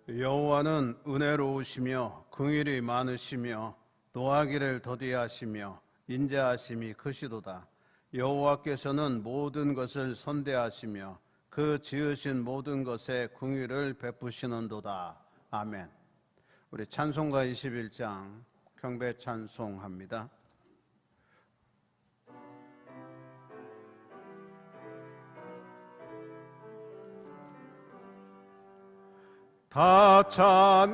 여호와는 은혜로우시며 긍휼이 많으시며 노하기를 더디하시며 인자하심이 크시도다. 여호와께서는 모든 것을 선대하시며 그 지으신 모든 것에 긍휼을 베푸시는도다. 아멘. 우리 찬송가 21장 경배 찬송합니다. 다 찬양하여라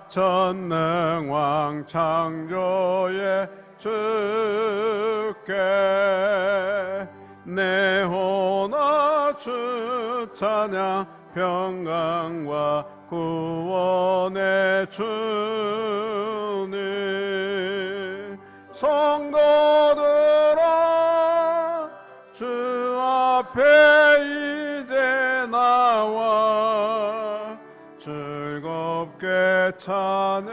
전능왕 창조의 주께 내 혼아 주 찬양 평강과 구원의 주님 성도들아 주 앞에 이제 나와 즐겁게 찬양하여라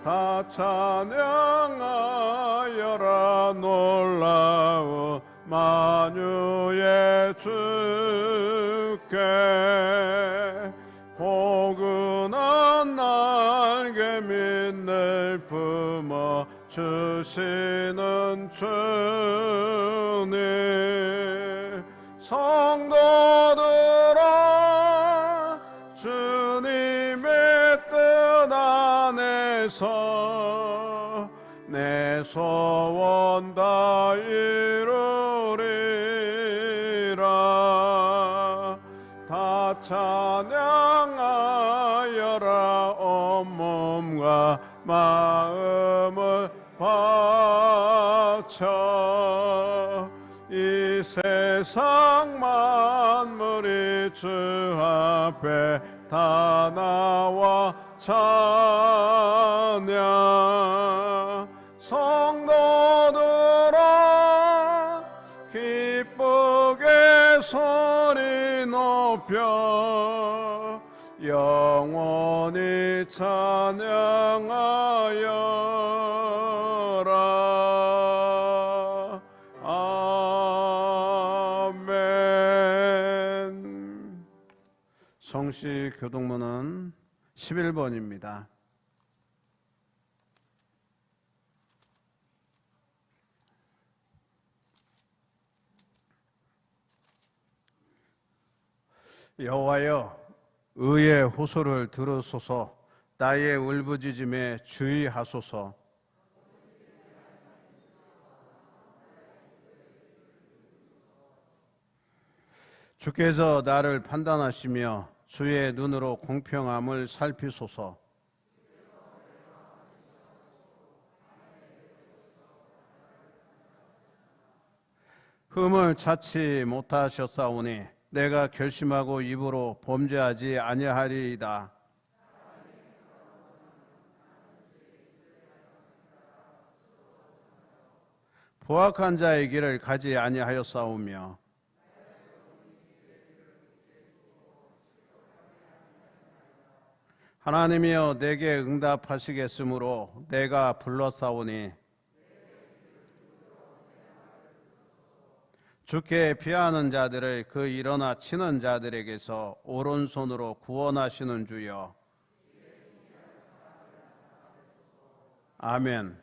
다 찬양하여라 놀라운 만유의 주께 포근한 날개 밑을 품어 주시는 주님 성도들아 주님의 뜻 안에서 내 소원 다 이루리라 다 찬양하여라 온몸과 마음을 바쳐 이 세상 만물이 주 앞에 다 나와 찬양 성도들아 기쁘게 소리 높여 영원히 찬양하여라 아멘. 성시 교동문은 11번입니다. 여호와여 의의 호소를 들으소서 나의 울부짖음에 주의하소서 주께서 나를 판단하시며 주의 눈으로 공평함을 살피소서 흠을 찾지 못하셨사오니 내가 결심하고 입으로 범죄하지 아니하리이다. 포악한 자의 길을 가지 아니하였사오며 하나님이여 내게 응답하시겠으므로 내가 불렀사오니 주께 피하는 자들을 그 일어나 치는 자들에게서 오른손으로 구원하시는 주여 아멘.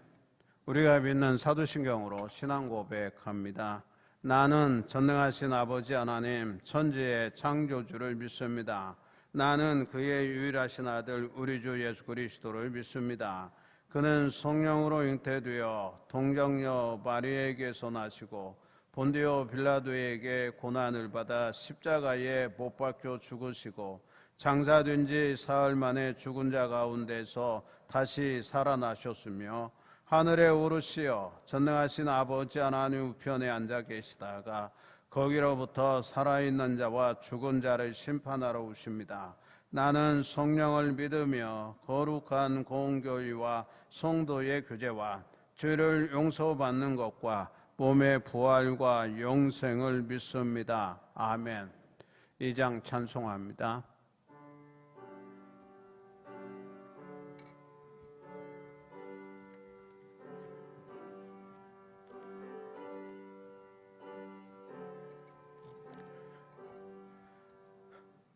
우리가 믿는 사도신경으로 신앙 고백합니다. 나는 전능하신 아버지 하나님 천지의 창조주를 믿습니다. 나는 그의 유일하신 아들 우리 주 예수 그리스도를 믿습니다. 그는 성령으로 잉태되어 동정녀 마리아에게서 나시고 본디오 빌라도에게 고난을 받아 십자가에 못 박혀 죽으시고 장사된 지 사흘 만에 죽은 자 가운데서 다시 살아나셨으며 하늘에 오르시어 전능하신 아버지 하나님 우편에 앉아 계시다가 거기로부터 살아있는 자와 죽은 자를 심판하러 오십니다. 나는 성령을 믿으며 거룩한 공교회와 성도의 교제와 죄를 용서받는 것과 몸의 부활과 영생을 믿습니다. 아멘. 2장 찬송합니다.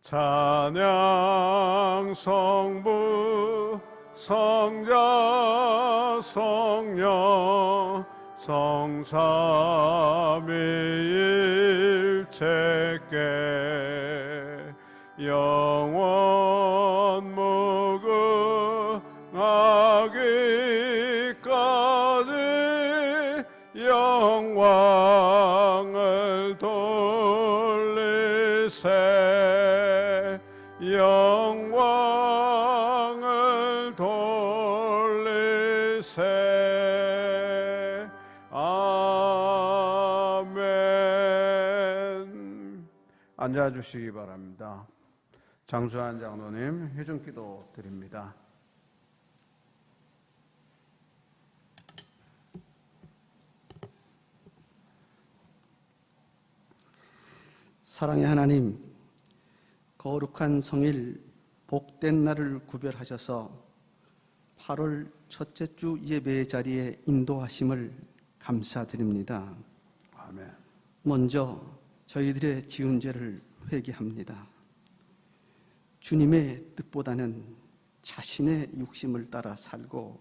찬양 성부 성자 성령 성삼위일체께 영원 무궁하기까지 영광을 돌리세 영광을 돌리세. 아멘. 앉아주시기 바랍니다. 장수한 장로님 회중기도 드립니다. 사랑의 하나님, 거룩한 성일 복된 날을 구별하셔서 8월 첫째 주 예배의 자리에 인도하심을 감사드립니다. 아멘. 먼저 저희들의 지은 죄를 회개합니다. 주님의 뜻보다는 자신의 욕심을 따라 살고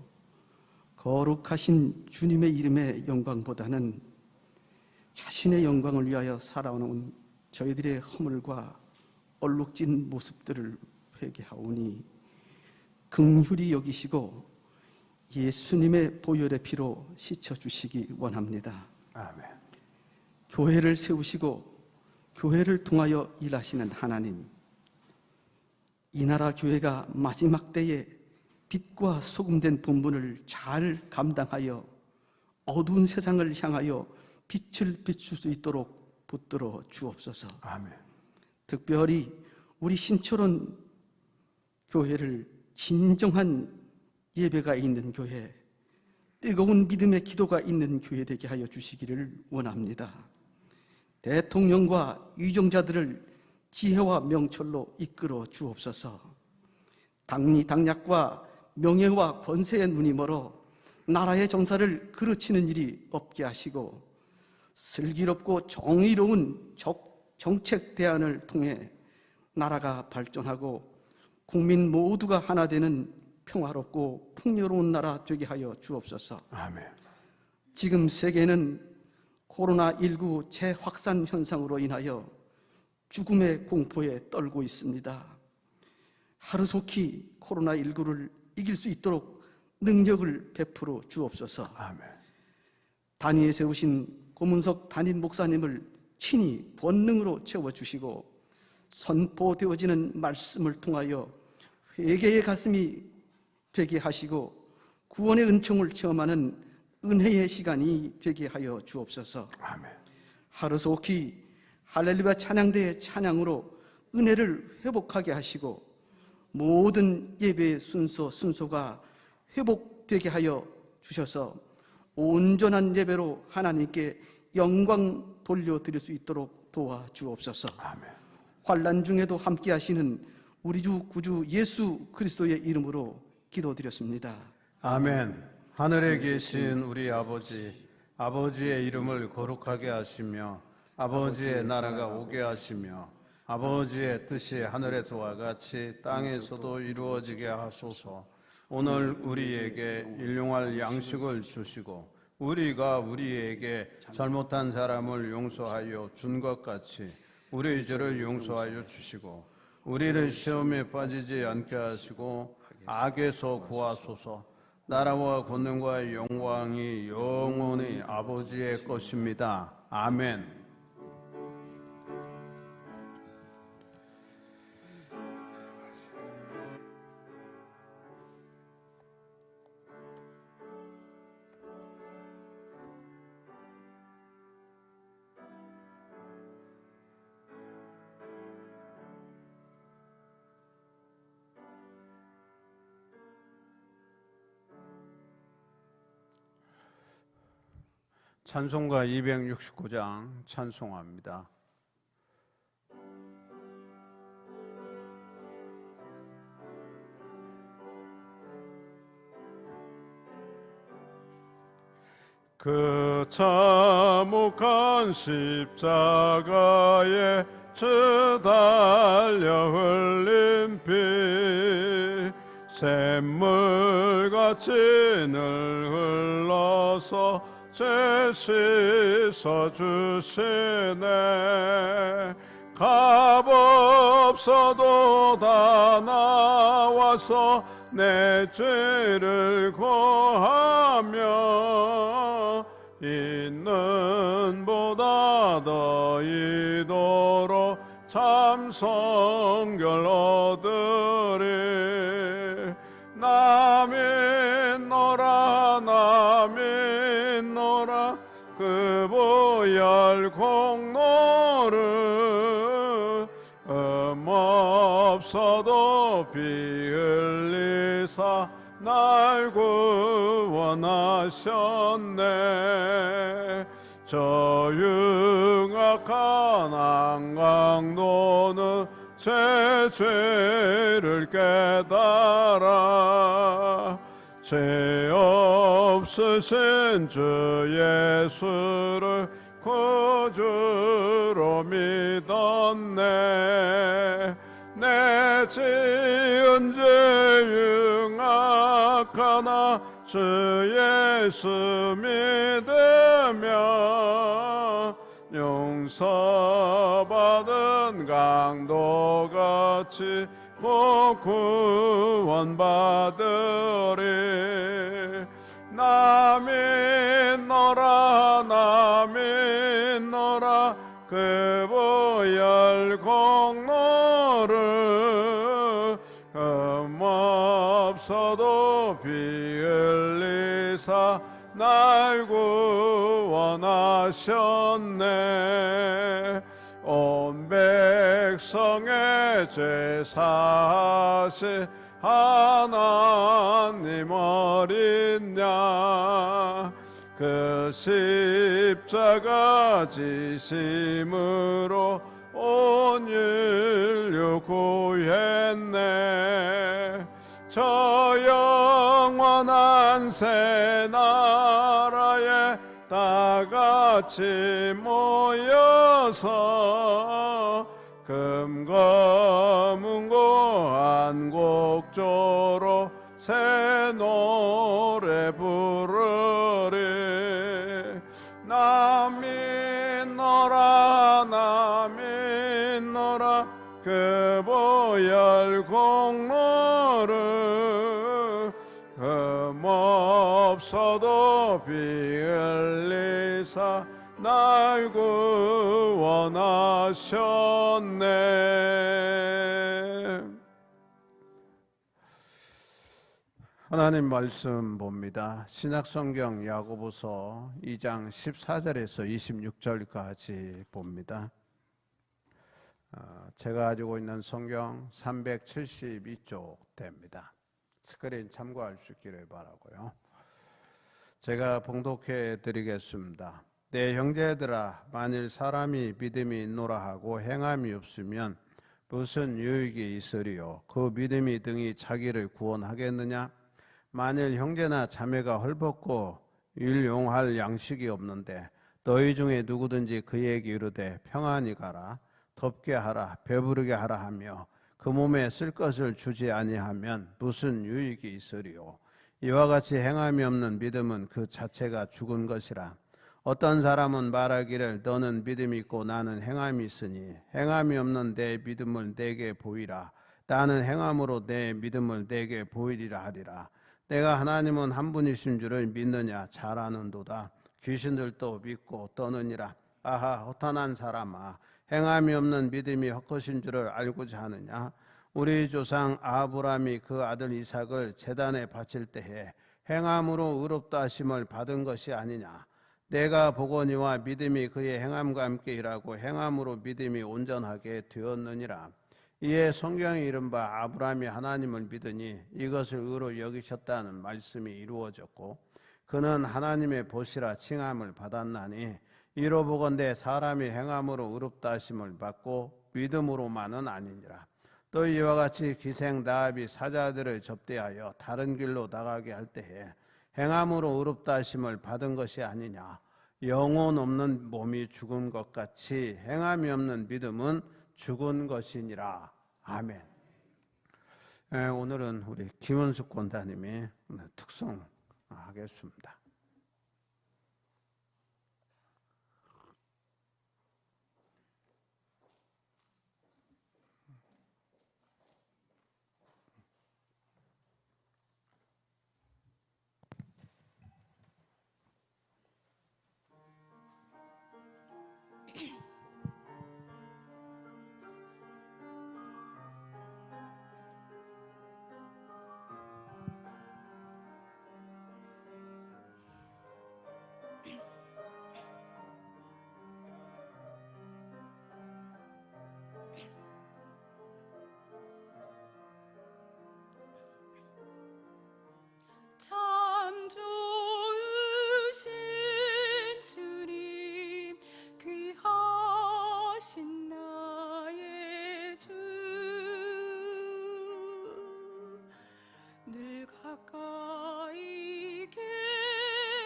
거룩하신 주님의 이름의 영광보다는 자신의 영광을 위하여 살아오는 저희들의 허물과 얼룩진 모습들을 회개하오니 긍휼히 여기시고 예수님의 보혈의 피로 씻어주시기 원합니다. 아멘. 교회를 세우시고 교회를 통하여 일하시는 하나님, 이 나라 교회가 마지막 때에 빛과 소금된 본분을 잘 감당하여 어두운 세상을 향하여 빛을 비출 수 있도록 붙들어 주옵소서. 아멘. 특별히 우리 신철원 교회를 진정한 예배가 있는 교회, 뜨거운 믿음의 기도가 있는 교회 되게 하여 주시기를 원합니다. 대통령과 유정자들을 지혜와 명철로 이끌어 주옵소서. 당리당략과 명예와 권세의 눈이 멀어 나라의 정사를 그르치는 일이 없게 하시고 슬기롭고 정의로운 정책 대안을 통해 나라가 발전하고 국민 모두가 하나 되는 평화롭고 풍요로운 나라 되게 하여 주옵소서. 아멘. 지금 세계는 코로나19 재확산 현상으로 인하여 죽음의 공포에 떨고 있습니다. 하루속히 코로나19를 이길 수 있도록 능력을 베풀어 주옵소서. 아멘. 단위에 세우신 고문석 담임 목사님을 친히 권능으로 채워주시고 선포되어지는 말씀을 통하여 회개의 가슴이 되게 하시고 구원의 은총을 체험하는 은혜의 시간이 되게 하여 주옵소서. 아멘. 하루속히 할렐루야 찬양대의 찬양으로 은혜를 회복하게 하시고 모든 예배의 순서가 회복되게 하여 주셔서 온전한 예배로 하나님께 영광 돌려드릴 수 있도록 도와주옵소서. 아멘. 환난 중에도 함께 하시는 우리 주 구주 예수 그리스도의 이름으로 기도드렸습니다. 아멘. 하늘에 계신 우리 아버지, 아버지의 이름을 거룩하게 하시며 아버지의 나라가 오게 하시며 아버지의 뜻이 하늘에서와 같이 땅에서도 이루어지게 하소서. 오늘 우리에게 일용할 양식을 주시고 우리가 우리에게 잘못한 사람을 용서하여 준 것 같이 우리 죄를 용서하여 주시고 우리를 시험에 빠지지 않게 하시고 악에서 구하소서. 나라와 권능과 영광이 영원히 아버지의 것입니다. 아멘. 찬송가 269장 찬송합니다. 그 참혹한 십자가의 주 달려 흘린 피 샘물같이 늘 흘러서 죄 씻어주시네. 값없어도 다 나와서 내 죄를 고하며 있는 보다 더 이도록 참 성결 얻으리. 나 믿노라 나 믿노라 그 보혈 공로를 없어도 피 흘리사 날 구원하셨네. 저 흉악한 안강도는 제 죄를 깨달아 죄 없으신 주 예수를 구주로 믿었네. 내 지은 죄 흉악하나 주 예수 믿으며 용서받은 강도같이 곧 구원받으리. 나 믿노라 나 믿노라 그 보혈 공로를 없어도 피 흘리사 날 구원하셨네. 온 백성의 죄 사하시 하나님 어린 양 그 십자가 지심으로 온 인류 구했네. 저 영원한 새 나라에 다 같이 모여서 금거문고 한곡조로 새 노래 부르리. 나 믿노라 나 믿노라 그 보혈 공로를 없어도 피 흘리사 날 구원하셨네. 하나님 말씀 봅니다. 신약성경 야고보서 2장 14절에서 26절까지 봅니다. 제가 가지고 있는 성경 372쪽 됩니다. 스크린 참고할 수 있기를 바라고요. 제가 봉독해 드리겠습니다. 내 형제들아, 만일 사람이 믿음이 있노라 하고 행함이 없으면 무슨 유익이 있으리요? 그 믿음이 등이 자기를 구원하겠느냐? 만일 형제나 자매가 헐벗고 일용할 양식이 없는데 너희 중에 누구든지 그에게 이르되 평안히 가라, 덥게 하라, 배부르게 하라 하며 그 몸에 쓸 것을 주지 아니하면 무슨 유익이 있으리요? 이와 같이 행함이 없는 믿음은 그 자체가 죽은 것이라. 어떤 사람은 말하기를 너는 믿음이 있고 나는 행함이 있으니 행함이 없는 내 믿음을 내게 보이라. 나는 행함으로 내 믿음을 내게 보이리라 하리라. 내가 하나님은 한 분이신 줄을 믿느냐? 잘 아는도다. 귀신들도 믿고 떠느니라. 아하, 허탄한 사람아, 행함이 없는 믿음이 헛것인 줄을 알고자 하느냐? 우리 조상 아브라함이 그 아들 이삭을 제단에 바칠 때에 행함으로 의롭다 하심을 받은 것이 아니냐? 내가 보거니와 믿음이 그의 행함과 함께 일하고 행함으로 믿음이 온전하게 되었느니라. 이에 성경이 이른바 아브라함이 하나님을 믿으니 이것을 의로 여기셨다는 말씀이 이루어졌고 그는 하나님의 보시라 칭함을 받았나니 이로 보건대 사람이 행함으로 의롭다 하심을 받고 믿음으로만은 아니니라. 또 이와 같이 기생 라합이 사자들을 접대하여 다른 길로 나가게 할 때에 행함으로 의롭다 하심을 받은 것이 아니냐. 영혼 없는 몸이 죽은 것 같이 행함이 없는 믿음은 죽은 것이니라. 아멘. 오늘은 우리 김원숙 권사님이 특송하겠습니다. 참 좋으신 주님, 귀하신 나의 주, 늘 가까이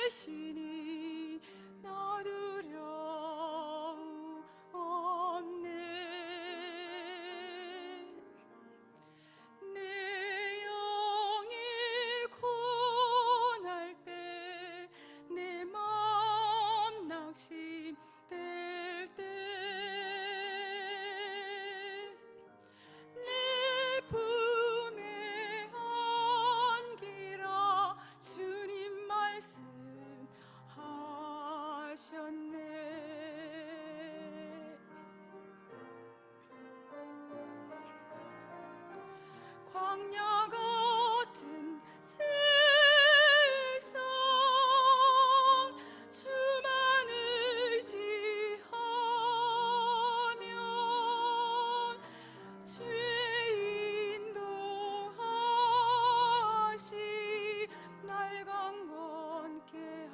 계시니 나 두려움 없네. 내 영이 고날 때, 내 맘 낙심될 때, 내 품에 안기라 주님 말씀하셨네. 광야 같은 세상, 주만 의지하면 주의 인도하시 날 강건케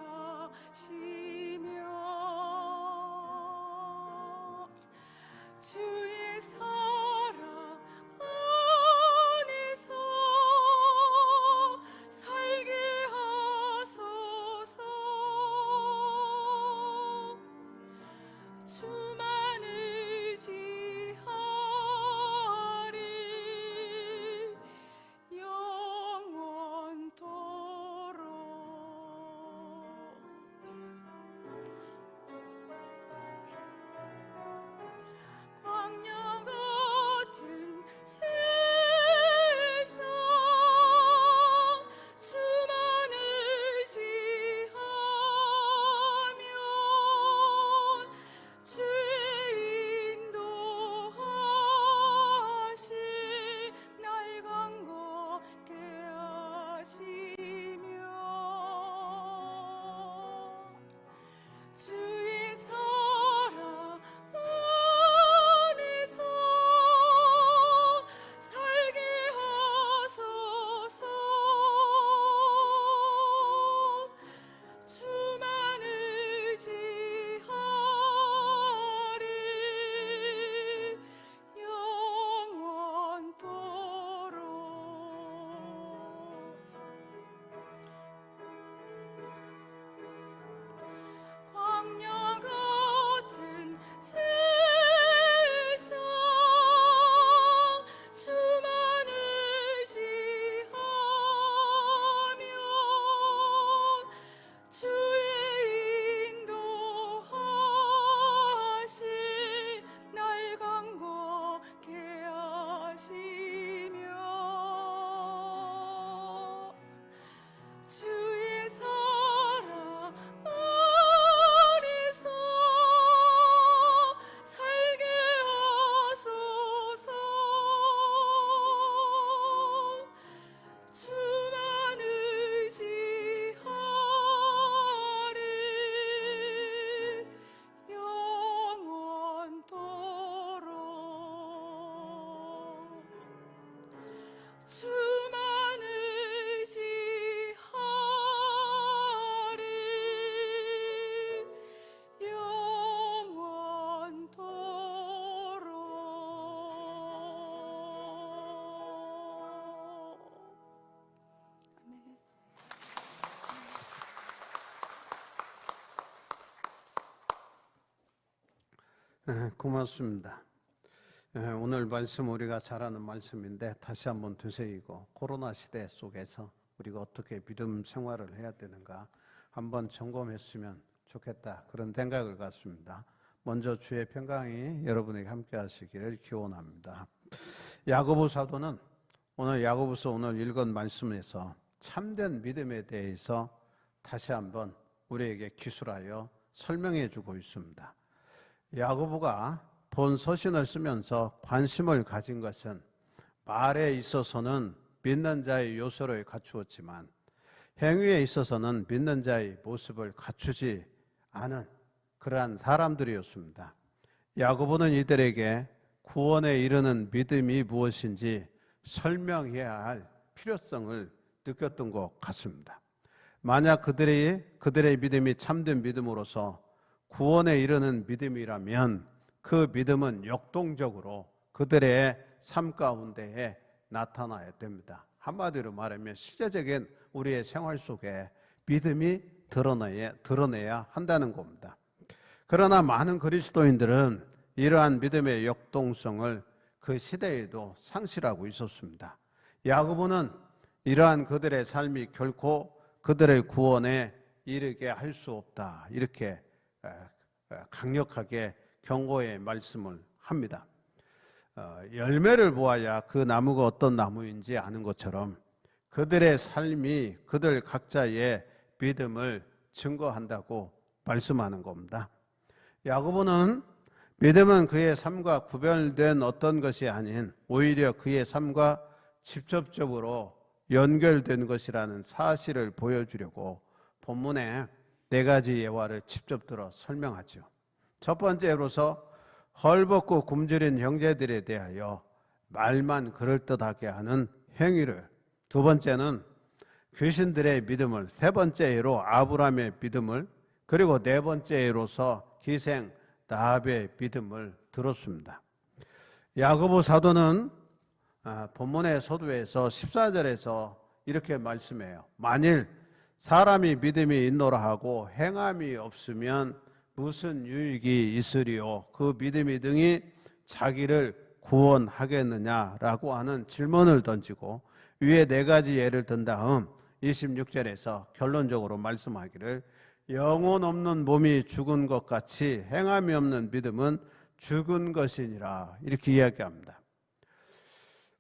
하시며 주의 사랑 안에서 살게 하소서. 주만 의지하리 영원토록. 광야 같은 세상, 주만 의지하면 주의 인도하시 날 강건케 하시며 주의 사랑 안에서 살게 하소서. 주만 의지하리 영원토록. 광야 같은 세상, 주만 의지하면 주의 인도하시 날 강건케 하시며 주의 사랑 안에서 살게 하소서. 주만 의지하리 영원토록. 주만 의지하리 영원토록. 아멘. 고맙습니다. 오늘 말씀 우리가 잘 아는 말씀인데 다시 한번 되새기고 코로나 시대 속에서 우리가 어떻게 믿음 생활을 해야 되는가 한번 점검했으면 좋겠다, 그런 생각을 갖습니다. 먼저 주의 평강이 여러분에게 함께 하시기를 기원합니다. 야고보 사도는 야고보서 오늘 읽은 말씀에서 참된 믿음에 대해서 다시 한번 우리에게 기술하여 설명해 주고 있습니다. 야고보가 본 서신을 쓰면서 관심을 가진 것은 말에 있어서는 믿는 자의 요소를 갖추었지만 행위에 있어서는 믿는 자의 모습을 갖추지 않은 그러한 사람들이었습니다. 야고보는 이들에게 구원에 이르는 믿음이 무엇인지 설명해야 할 필요성을 느꼈던 것 같습니다. 만약 그들의 믿음이 참된 믿음으로서 구원에 이르는 믿음이라면 그 믿음은 역동적으로 그들의 삶 가운데에 나타나야 됩니다. 한마디로 말하면 실제적인 우리의 생활 속에 믿음이 드러내야 한다는 겁니다. 그러나 많은 그리스도인들은 이러한 믿음의 역동성을 그 시대에도 상실하고 있었습니다. 야고보는 이러한 그들의 삶이 결코 그들의 구원에 이르게 할 수 없다, 이렇게 강력하게 경고의 말씀을 합니다. 열매를 보아야 그 나무가 어떤 나무인지 아는 것처럼 그들의 삶이 그들 각자의 믿음을 증거한다고 말씀하는 겁니다. 야고보는 믿음은 그의 삶과 구별된 어떤 것이 아닌 오히려 그의 삶과 직접적으로 연결된 것이라는 사실을 보여주려고 본문에 4가지 예화를 직접 들어 설명하죠. 첫 번째로서 헐벗고 굶주린 형제들에 대하여 말만 그럴듯하게 하는 행위를, 두 번째는 귀신들의 믿음을, 세 번째로 아브라함의 믿음을, 그리고 네 번째로서 기생 라합의 믿음을 들었습니다. 야고보 사도는 본문의 서두에서 14절에서 이렇게 말씀해요. 만일 사람이 믿음이 있노라 하고 행함이 없으면 무슨 유익이 있으리요? 그 믿음이 등이 자기를 구원하겠느냐라고 하는 질문을 던지고 위에 4가지 예를 든 다음 26절에서 결론적으로 말씀하기를 영혼 없는 몸이 죽은 것 같이 행함이 없는 믿음은 죽은 것이니라, 이렇게 이야기합니다.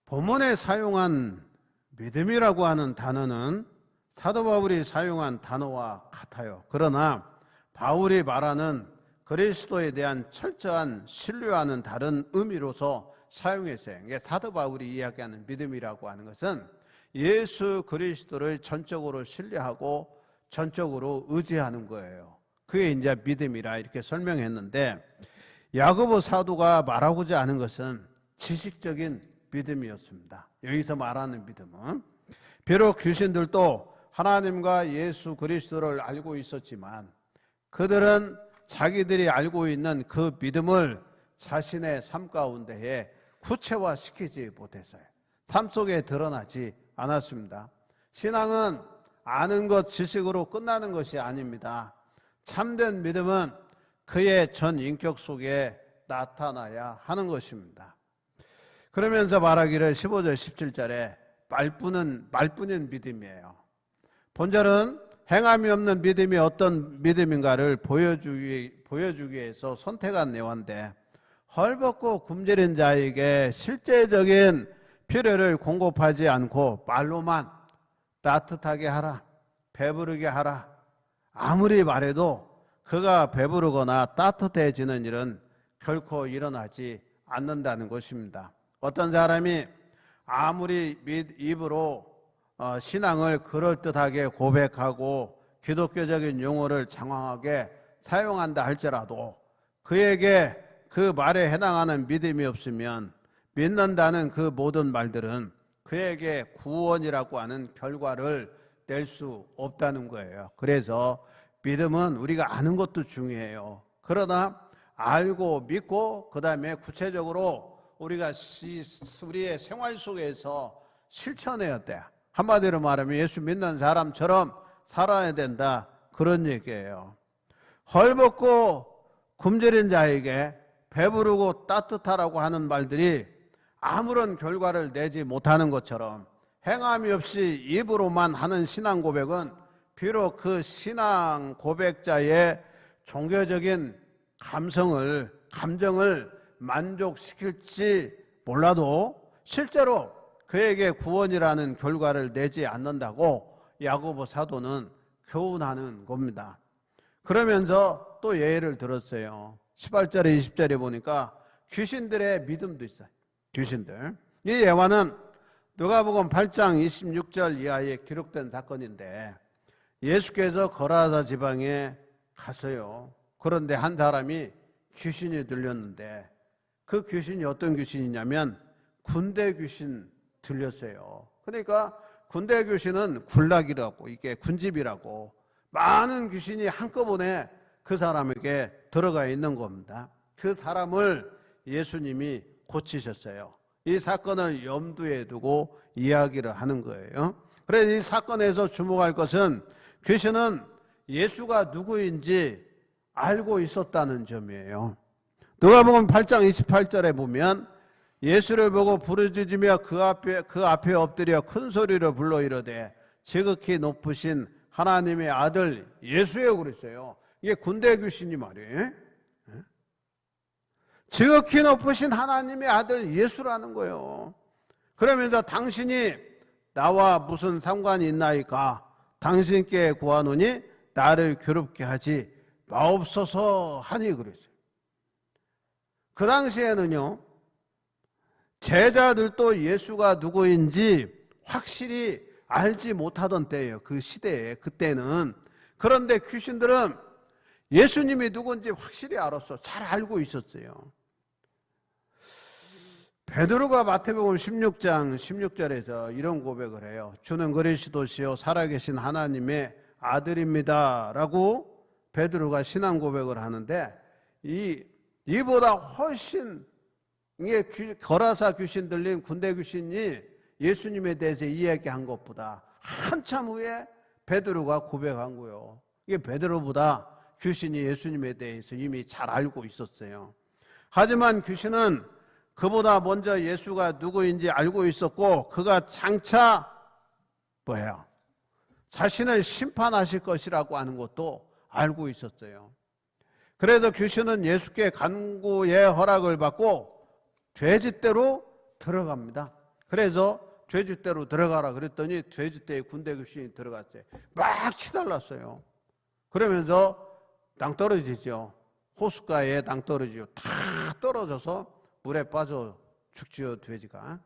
본문에 사용한 믿음이라고 하는 단어는 사도 바울이 사용한 단어와 같아요. 그러나 바울이 말하는 그리스도에 대한 철저한 신뢰와는 다른 의미로서 사용했어요. 사도 바울이 이야기하는 믿음이라고 하는 것은 예수 그리스도를 전적으로 신뢰하고 전적으로 의지하는 거예요. 그게 이제 믿음이라 이렇게 설명했는데, 야고보 사도가 말하고자 하는 것은 지식적인 믿음이었습니다. 여기서 말하는 믿음은 비록 귀신들도 하나님과 예수 그리스도를 알고 있었지만 그들은 자기들이 알고 있는 그 믿음을 자신의 삶 가운데에 구체화시키지 못했어요. 삶 속에 드러나지 않았습니다. 신앙은 아는 것, 지식으로 끝나는 것이 아닙니다. 참된 믿음은 그의 전 인격 속에 나타나야 하는 것입니다. 그러면서 말하기를 15절 17절에 말뿐인 믿음이에요. 본절은 행함이 없는 믿음이 어떤 믿음인가를 보여주기 위해서 선택한 내용인데, 헐벗고 굶주린 자에게 실제적인 필요를 공급하지 않고 말로만 따뜻하게 하라, 배부르게 하라, 아무리 말해도 그가 배부르거나 따뜻해지는 일은 결코 일어나지 않는다는 것입니다. 어떤 사람이 아무리 입으로 신앙을 그럴듯하게 고백하고 기독교적인 용어를 장황하게 사용한다 할지라도 그에게 그 말에 해당하는 믿음이 없으면 믿는다는 그 모든 말들은 그에게 구원이라고 하는 결과를 낼 수 없다는 거예요. 그래서 믿음은 우리가 아는 것도 중요해요. 그러나 알고 믿고 그 다음에 구체적으로 우리가 우리의 생활 속에서 실천해야 돼. 한마디로 말하면 예수 믿는 사람처럼 살아야 된다, 그런 얘기예요. 헐벗고 굶주린 자에게 배부르고 따뜻하라고 하는 말들이 아무런 결과를 내지 못하는 것처럼 행함이 없이 입으로만 하는 신앙 고백은 비록 그 신앙 고백자의 종교적인 감정을 만족시킬지 몰라도 실제로 그에게 구원이라는 결과를 내지 않는다고 야고보 사도는 교훈하는 겁니다. 그러면서 또 예를 들었어요. 18절에 20절에 보니까 귀신들의 믿음도 있어요. 귀신들. 이 예화는 누가복음 8장 26절 이하에 기록된 사건인데 예수께서 거라사 지방에 갔어요. 그런데 한 사람이 귀신이 들렸는데 그 귀신이 어떤 귀신이냐면 군대 귀신 들렸어요. 그러니까 군대 귀신은 군락이라고, 이게 군집이라고 많은 귀신이 한꺼번에 그 사람에게 들어가 있는 겁니다. 그 사람을 예수님이 고치셨어요. 이 사건을 염두에 두고 이야기를 하는 거예요. 그래서 이 사건에서 주목할 것은 귀신은 예수가 누구인지 알고 있었다는 점이에요. 누가복음 8장 28절에 보면 예수를 보고 부르짖으며 그 앞에 엎드려 큰 소리로 불러 이르되 지극히 높으신 하나님의 아들 예수여 그랬어요. 이게 군대 귀신이 말이에요. 지극히 높으신 하나님의 아들 예수라는 거예요. 그러면서 당신이 나와 무슨 상관이 있나이까? 당신께 구하노니 나를 괴롭게 하지 마옵소서 하니 그랬어요. 그 당시에는요, 제자들도 예수가 누구인지 확실히 알지 못하던 때예요. 그 시대에, 그때는. 그런데 귀신들은 예수님이 누군지 확실히 알았어. 잘 알고 있었어요. 베드로가 마태복음 16장 16절에서 이런 고백을 해요. 주는 그리스도시요 살아계신 하나님의 아들입니다 라고 베드로가 신앙 고백을 하는데 이보다 훨씬 이게 거라사 귀신 들린 군대 귀신이 예수님에 대해서 이야기한 것보다 한참 후에 베드로가 고백한 거예요. 이게 베드로보다 귀신이 예수님에 대해서 이미 잘 알고 있었어요. 하지만 귀신은 그보다 먼저 예수가 누구인지 알고 있었고 그가 장차 뭐예요? 자신을 심판하실 것이라고 하는 것도 알고 있었어요. 그래서 귀신은 예수께 간구의 허락을 받고 죄짓대로 들어갑니다. 그래서 죄짓대로 들어가라 그랬더니 죄짓대에 군대 귀신이 들어갔어요. 막 치달랐어요. 그러면서 낭떠러지죠. 호숫가에 낭떠러지죠. 다 떨어져서 물에 빠져 죽지요, 돼지가.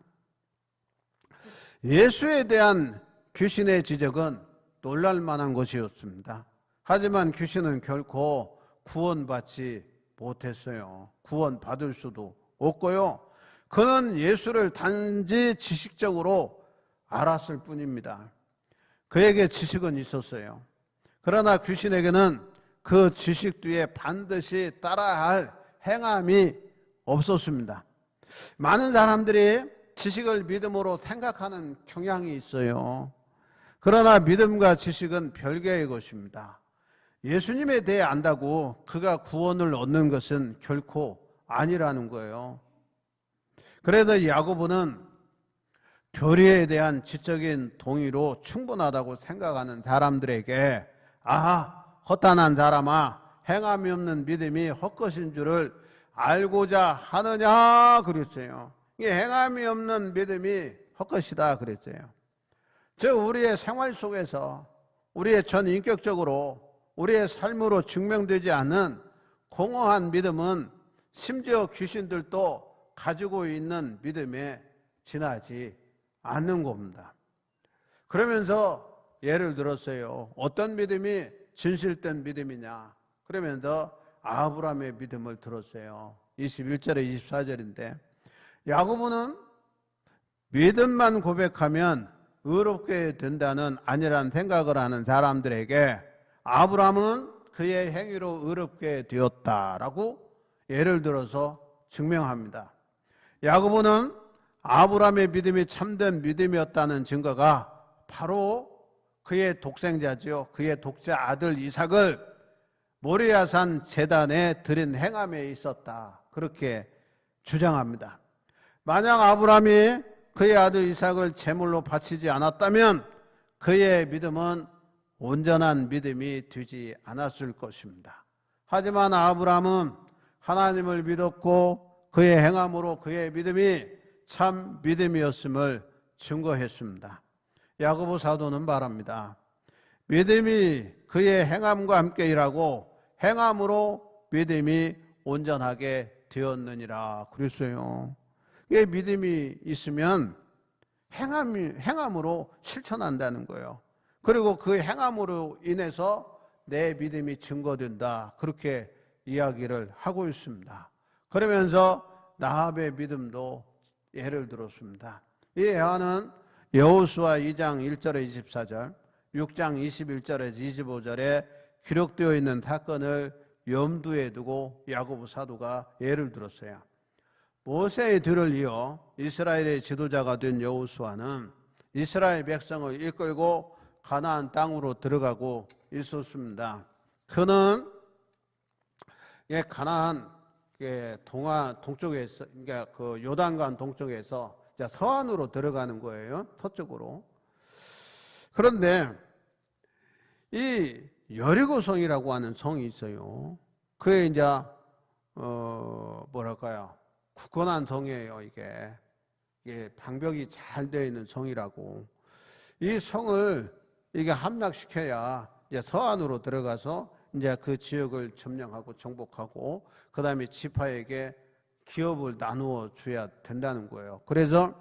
예수에 대한 귀신의 지적은 놀랄만한 것이었습니다. 하지만 귀신은 결코 구원받지 못했어요. 구원받을 수도 없고요. 그는 예수를 단지 지식적으로 알았을 뿐입니다. 그에게 지식은 있었어요. 그러나 귀신에게는 그 지식 뒤에 반드시 따라야 할 행함이 없었습니다. 많은 사람들이 지식을 믿음으로 생각하는 경향이 있어요. 그러나 믿음과 지식은 별개의 것입니다. 예수님에 대해 안다고 그가 구원을 얻는 것은 결코 아니라는 거예요. 그래서 야고보는 교리에 대한 지적인 동의로 충분하다고 생각하는 사람들에게 아하, 허탄한 사람아, 행함이 없는 믿음이 헛것인 줄을 알고자 하느냐 그랬어요. 이게 행함이 없는 믿음이 헛것이다 그랬어요. 우리의 생활 속에서 우리의 전 인격적으로 우리의 삶으로 증명되지 않는 공허한 믿음은 심지어 귀신들도 가지고 있는 믿음에 지나지 않는 겁니다. 그러면서 예를 들었어요. 어떤 믿음이 진실된 믿음이냐? 그러면서 아브라함의 믿음을 들었어요. 21절에 24절인데 야고보는 믿음만 고백하면 의롭게 된다는 아니라는 생각을 하는 사람들에게 아브라함은 그의 행위로 의롭게 되었다라고 예를 들어서 증명합니다. 야고보는 아브라함의 믿음이 참된 믿음이었다는 증거가 바로 그의 독생자지요. 그의 독자 아들 이삭을 모리아산 제단에 드린 행함에 있었다. 그렇게 주장합니다. 만약 아브라함이 그의 아들 이삭을 제물로 바치지 않았다면 그의 믿음은 온전한 믿음이 되지 않았을 것입니다. 하지만 아브라함은 하나님을 믿었고 그의 행함으로 그의 믿음이 참 믿음이었음을 증거했습니다. 야고보 사도는 말합니다. 믿음이 그의 행함과 함께 일하고 행함으로 믿음이 온전하게 되었느니라 그랬어요. 이게 믿음이 있으면 행함으로 실천한다는 거예요. 그리고 그 행함으로 인해서 내 믿음이 증거된다. 그렇게 이야기를 하고 있습니다. 그러면서 라합의 믿음도 예를 들었습니다. 이 예화는 여호수아 2장 1절에 24절, 6장 21절에서 25절에 기록되어 있는 사건을 염두에 두고 야고보 사도가 예를 들었어요. 모세의 뒤를 이어 이스라엘의 지도자가 된 여호수아는 이스라엘 백성을 이끌고 가나안 땅으로 들어가고 있었습니다. 그는 가나안 동쪽에서, 그러니까 그 요단강 동쪽에서 서안으로 들어가는 거예요. 서쪽으로. 그런데 이 여리고성이라고 하는 성이 있어요. 그게 이제 뭐랄까요? 굳건한 성이에요. 이게 방벽이 잘 되어 있는 성이라고. 이 성을 이게 함락시켜야 이제 서안으로 들어가서 이제 그 지역을 점령하고 정복하고 그 다음에 지파에게 기업을 나누어 줘야 된다는 거예요. 그래서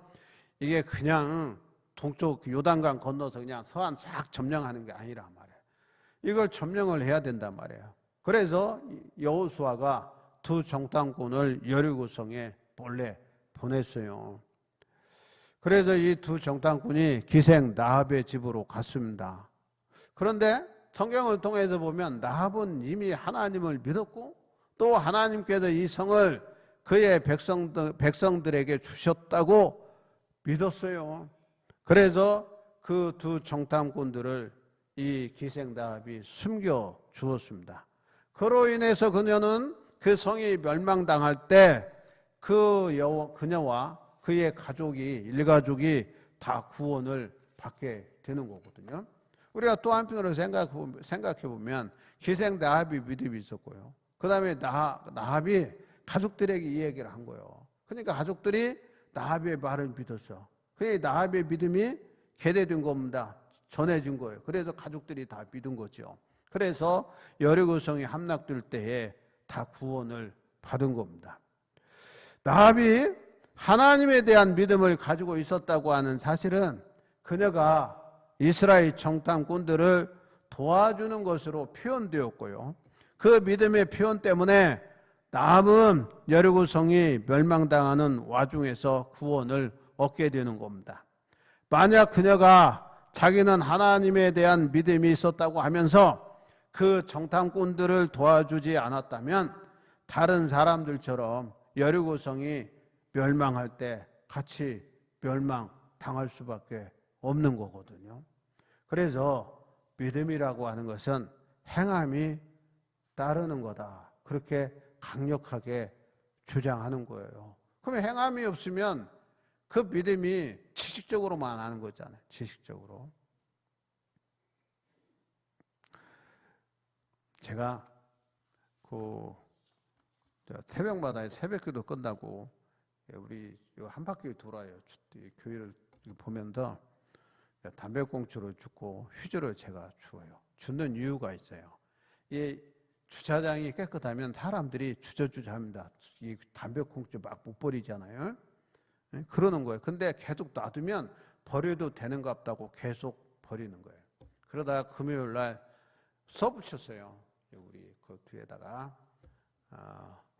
이게 그냥 동쪽 요단강 건너서 그냥 서안 싹 점령하는 게 아니란 말이에요. 이걸 점령을 해야 된단 말이에요. 그래서 여호수아가 두 정탐꾼을 여리고성에 몰래 보냈어요. 그래서 이 두 정탐꾼이 기생 라합의 집으로 갔습니다. 그런데 성경을 통해서 보면 라합은 이미 하나님을 믿었고 또 하나님께서 이 성을 그의 백성들에게 주셨다고 믿었어요. 그래서 그 두 정탐꾼들을 이 기생 라합이 숨겨 주었습니다. 그로 인해서 그녀는 그 성이 멸망당할 때 그녀와 그의 일가족이 다 구원을 받게 되는 거거든요. 우리가 또 한편으로 생각해 보면 기생 라합이 믿음이 있었고요. 그 다음에 라합이 가족들에게 이 얘기를 한 거예요. 그러니까 가족들이 라합의 말을 믿었어. 그러니까 라합의 믿음이 계대된 겁니다. 전해진 거예요. 그래서 가족들이 다 믿은 거죠. 그래서 여리고성이 함락될 때에 다 구원을 받은 겁니다. 라합이 하나님에 대한 믿음을 가지고 있었다고 하는 사실은 그녀가 이스라엘 정탐꾼들을 도와주는 것으로 표현되었고요. 그 믿음의 표현 때문에 라합은 여리고성이 멸망당하는 와중에서 구원을 얻게 되는 겁니다. 만약 그녀가 자기는 하나님에 대한 믿음이 있었다고 하면서 그 정탐꾼들을 도와주지 않았다면 다른 사람들처럼 여리고성이 멸망할 때 같이 멸망당할 수밖에 없는 거거든요. 그래서 믿음이라고 하는 것은 행함이 따르는 거다. 그렇게 강력하게 주장하는 거예요. 그럼 행함이 없으면 그 믿음이 지식적으로만 하는 거잖아요. 지식적으로. 제가 새벽마다 새벽기도 끝나고 우리 한 바퀴 돌아요. 교회를 보면서 담배꽁초를 주고 휴지를 제가 주어요. 주는 이유가 있어요. 이 주차장이 깨끗하면 사람들이 주저주저합니다. 이 담배꽁초 막 못 버리잖아요. 그러는 거예요. 근데 계속 놔두면 버려도 되는 것 같다고 계속 버리는 거예요. 그러다가 금요일 날 써붙였어요. 우리 그 뒤에다가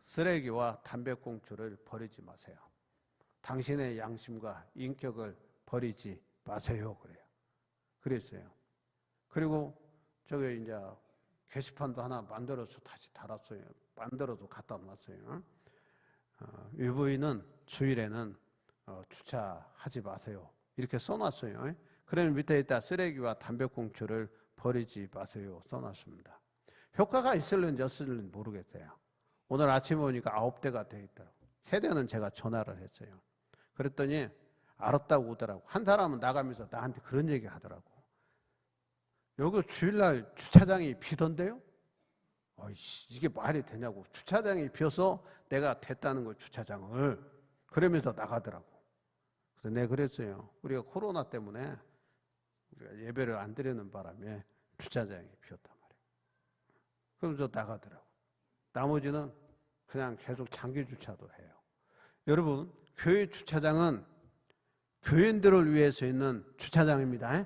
쓰레기와 담배꽁초를 버리지 마세요. 당신의 양심과 인격을 버리지 마세요. 그래요. 그랬어요. 그리고 저기 이제 게시판도 하나 만들어서 다시 달았어요. 만들어서 갖다 놨어요. 유부인은 주일에는 주차하지 마세요. 이렇게 써놨어요. 그러면 밑에 있다 쓰레기와 담배꽁초를 버리지 마세요. 써놨습니다. 효과가 있을는지 없을는지 모르겠어요. 오늘 아침에 오니까 9대가 돼 있더라고요. 세대는 제가 전화를 했어요. 그랬더니 알았다고 오더라고. 한 사람은 나가면서 나한테 그런 얘기 하더라고. 여기 주일날 주차장이 비던데요? 어이씨, 이게 말이 되냐고. 주차장이 비어서 내가 됐다는 거예요, 주차장을. 그러면서 나가더라고. 그래서 내가 그랬어요. 우리가 코로나 때문에 우리가 예배를 안 드리는 바람에 주차장이 비었단 말이에요. 그러면서 나가더라고. 나머지는 그냥 계속 장기 주차도 해요. 여러분, 교회 주차장은 교인들을 위해서 있는 주차장입니다.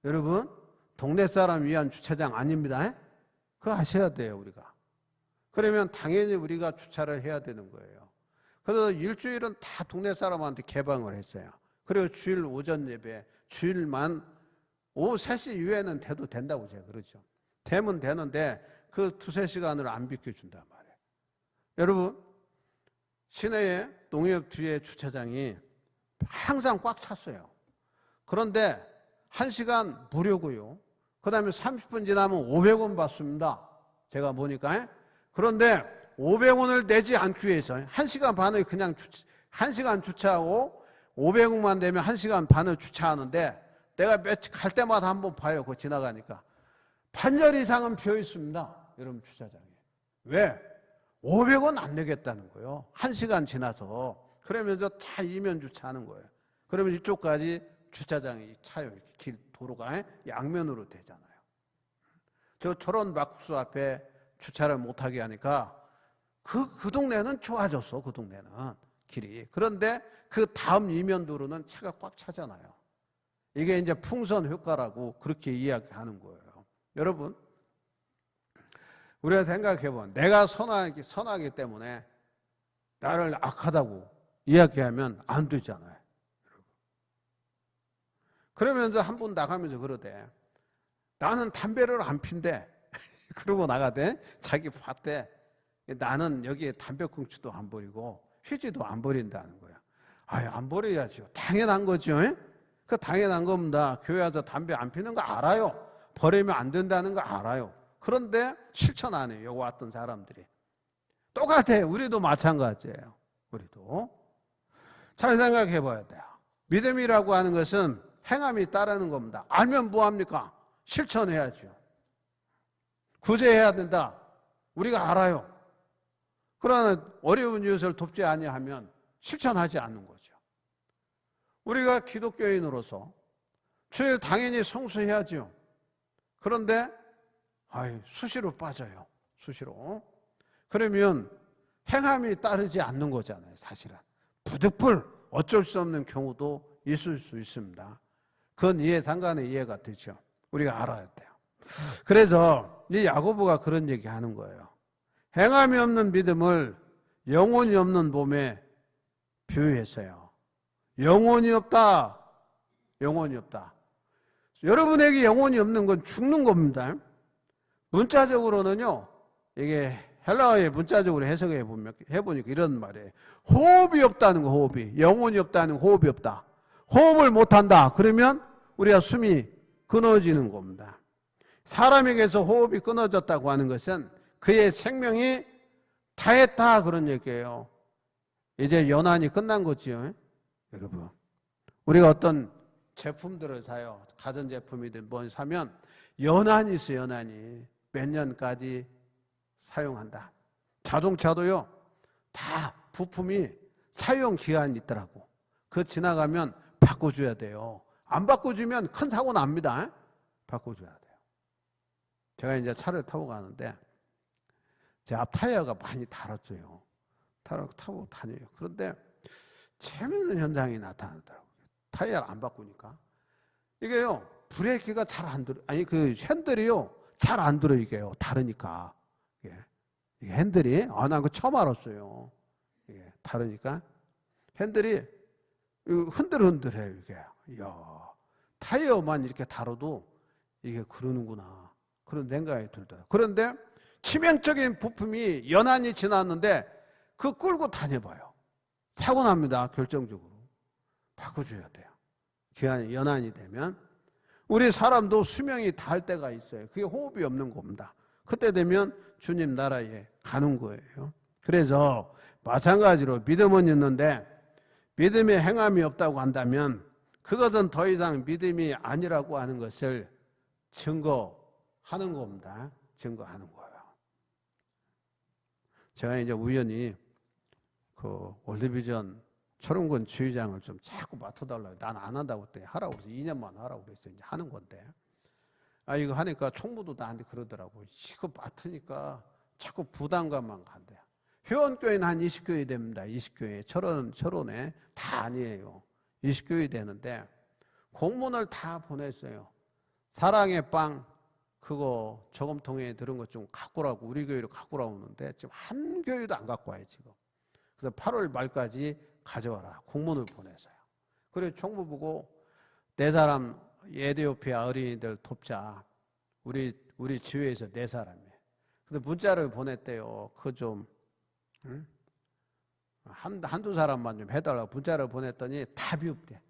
여러분, 동네 사람 위한 주차장 아닙니다. 그거 아셔야 돼요, 우리가. 그러면 당연히 우리가 주차를 해야 되는 거예요. 그래서 일주일은 다 동네 사람한테 개방을 했어요. 그리고 주일 오전 예배, 주일만 오후 3시 이후에는 돼도 된다고 제가 그러죠. 되면 되는데 그 2-3시간을 안 비켜준단 말이에요. 여러분, 시내에 농협 뒤에 주차장이 항상 꽉 찼어요. 그런데 1시간 무료고요. 그 다음에 30분 지나면 500원 받습니다. 제가 보니까. 그런데 500원을 내지 않기 위해서 1시간 반을 그냥 1시간 주차하고 500원만 내면 1시간 반을 주차하는데 내가 갈 때마다 한번 봐요. 그거 지나가니까. 반절 이상은 비어 있습니다. 여러분 주차장에. 왜? 500원 안 내겠다는 거예요. 1시간 지나서. 그러면서 다 이면 주차하는 거예요. 그러면 이쪽까지 주차장이 차요. 이렇게 도로가 양면으로 되잖아요. 저런 막국수 앞에 주차를 못하게 하니까 그 동네는 좋아졌어. 그 동네는 길이. 그런데 그 다음 이면 도로는 차가 꽉 차잖아요. 이게 이제 풍선 효과라고 그렇게 이야기하는 거예요. 여러분, 우리가 생각해보면 내가 선하기 때문에 나를 악하다고 이야기하면 안 되잖아요. 그러면서 한 분 나가면서 그러대. 나는 담배를 안 핀대. 그러고 나가대. 자기 봤대. 나는 여기에 담배꽁초도 안 버리고 휴지도 안 버린다는 거야. 아유, 안 버려야죠. 당연한 거죠. 그 당연한 겁니다. 교회 와서 담배 안 피는 거 알아요. 버리면 안 된다는 거 알아요. 그런데 실천 안 해요. 여기 왔던 사람들이. 똑같아요. 우리도 마찬가지예요. 우리도. 잘 생각해 봐야 돼요. 믿음이라고 하는 것은 행함이 따르는 겁니다. 알면 뭐합니까? 실천해야죠. 구제해야 된다. 우리가 알아요. 그러나 어려운 이웃을 돕지 아니하면 실천하지 않는 거죠. 우리가 기독교인으로서 주일 당연히 성수해야죠. 그런데 수시로 빠져요. 수시로. 그러면 행함이 따르지 않는 거잖아요. 사실은. 부득불 어쩔 수 없는 경우도 있을 수 있습니다. 그건 상관의 이해가 되죠. 우리가 알아야 돼요. 그래서 이 야고보가 그런 얘기하는 거예요. 행함이 없는 믿음을 영혼이 없는 몸에 비유했어요. 영혼이 없다. 영혼이 없다. 여러분에게 영혼이 없는 건 죽는 겁니다. 문자적으로는요, 이게 헬라어의 문자적으로 해보니까 이런 말이에요. 호흡이 없다는 거, 호흡이. 영혼이 없다는 호흡이 없다. 호흡을 못한다. 그러면 우리가 숨이 끊어지는 겁니다. 사람에게서 호흡이 끊어졌다고 하는 것은 그의 생명이 다했다 그런 얘기예요. 이제 연한이 끝난 거지요. 여러분, 우리가 어떤 제품들을 사요. 가전제품이든 뭘 사면 연한이 있어요. 연한이 몇 년까지 사용한다. 자동차도요, 다 부품이 사용기한이 있더라고. 그거 지나가면 바꿔줘야 돼요. 안 바꿔주면 큰 사고 납니다. 바꿔줘야 돼요. 제가 이제 차를 타고 가는데 제 앞 타이어가 많이 달았어요. 타고 다녀요. 그런데 재밌는 현상이 나타나더라고요. 타이어를 안 바꾸니까. 이게요, 브레이크가 잘 안 들어. 아니, 그 핸들이요, 잘 안 들어, 이게요. 다르니까. 이게 핸들이, 난 그거 처음 알았어요. 이게 다르니까. 핸들이 흔들흔들해요, 이게. 이야, 타이어만 이렇게 다뤄도 이게 그러는구나. 그런 생각이 들더라고요. 그런데 치명적인 부품이 연한이 지났는데 그거 끌고 다녀봐요. 사고 납니다. 결정적으로. 바꿔줘야 돼요. 기한이 연한이 되면. 우리 사람도 수명이 닿을 때가 있어요. 그게 호흡이 없는 겁니다. 그때 되면 주님 나라에 가는 거예요. 그래서 마찬가지로 믿음은 있는데 믿음의 행함이 없다고 한다면 그것은 더 이상 믿음이 아니라고 하는 것을 증거하는 겁니다. 증거하는 거예요. 제가 이제 우연히 그 월드비전 철원군 지휘장을 좀 자꾸 맡아달라고, 난 안 한다고 했더니 하라고 그래서 2년만 하라고 그랬어요. 이제 하는 건데. 이거 하니까 총무도 나한테 그러더라고. 이거 맡으니까 자꾸 부담감만 간대. 회원교회는 한 20교회 됩니다. 20교회. 철원에 다 아니에요. 20교회 되는데 공문을 다 보냈어요. 사랑의 빵 그거 저금통에 들은 것 좀 갖고 오라고, 우리 교회로 갖고 오라고 하는데 지금 한 교회도 안 갖고 와요 지금. 그래서 8월 말까지 가져와라 공문을 보내서요. 그래서 총무 보고 네 사람 에티오피아 어린이들 돕자. 우리 지회에서 네 사람이에요. 근데 문자를 보냈대요. 그거 좀 한두 사람만 좀 해달라고 문자를 보냈더니 답이 없대.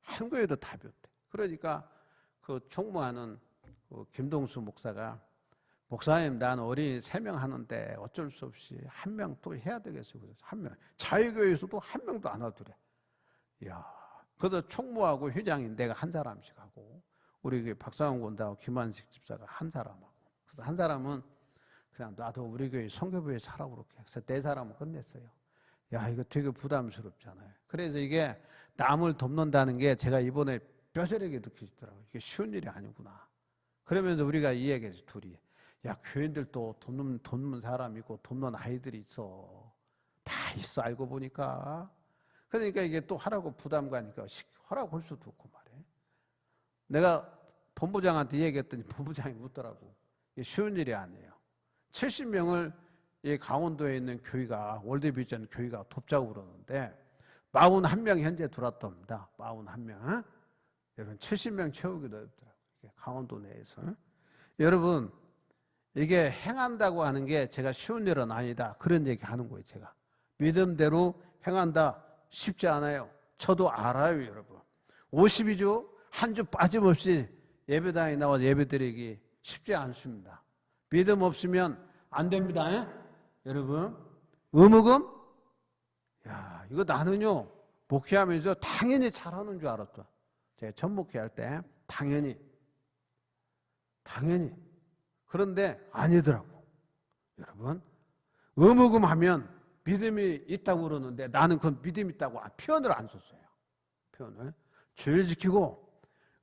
한 교회도 답이 없대. 그러니까 그 총무하는 그 김동수 목사가 목사님 난 어린이 3명 하는데 어쩔 수 없이 한 명 또 해야 되겠어요. 그래서 한 명. 자유교회에서도 한 명도 안 하더래. 이야. 그래서 총무하고 회장인 내가 한 사람씩 하고 우리 교회 박상원 군다하고 김한식 집사가 한 사람하고 그래서 한 사람은 그냥 나도 우리 교회 선교부에서 하라고 그렇게 그래서 네 사람은 끝냈어요. 야 이거 되게 부담스럽잖아요. 그래서 이게 남을 돕는다는 게 제가 이번에 뼈저리게 느껴지더라고요. 이게 쉬운 일이 아니구나. 그러면서 우리가 이 얘기했죠. 둘이. 야 교인들도 돕는 사람이 있고 돕는 아이들이 있어. 다 있어 알고 보니까. 그러니까 이게 또 하라고 부담 가니까 하라고 할 수도 없고 말이에요. 내가 본부장한테 얘기했더니 본부장이 묻더라고. 이게 쉬운 일이 아니에요. 70명을 이 강원도에 있는 교회가 월드비전 교회가 돕자고 그러는데 41명 현재 들어왔답니다. 41명. 여러분 70명 채우기도 어렵더라고요. 강원도 내에서. 여러분 이게 행한다고 하는 게 제가 쉬운 일은 아니다. 그런 얘기 하는 거예요. 제가. 믿음대로 행한다. 쉽지 않아요. 저도 알아요. 여러분. 50이죠. 한 주 빠짐없이 예배당에 나와 예배드리기 쉽지 않습니다. 믿음 없으면 안 됩니다. 여러분. 의무금? 야, 이거 나는요. 목회하면서 당연히 잘하는 줄 알았죠. 제가 첫 목회할 때 당연히. 그런데 아니더라고. 여러분. 의무금 하면 믿음이 있다고 그러는데 나는 그 믿음 있다고 표현을 안 썼어요. 표현을. 주일 지키고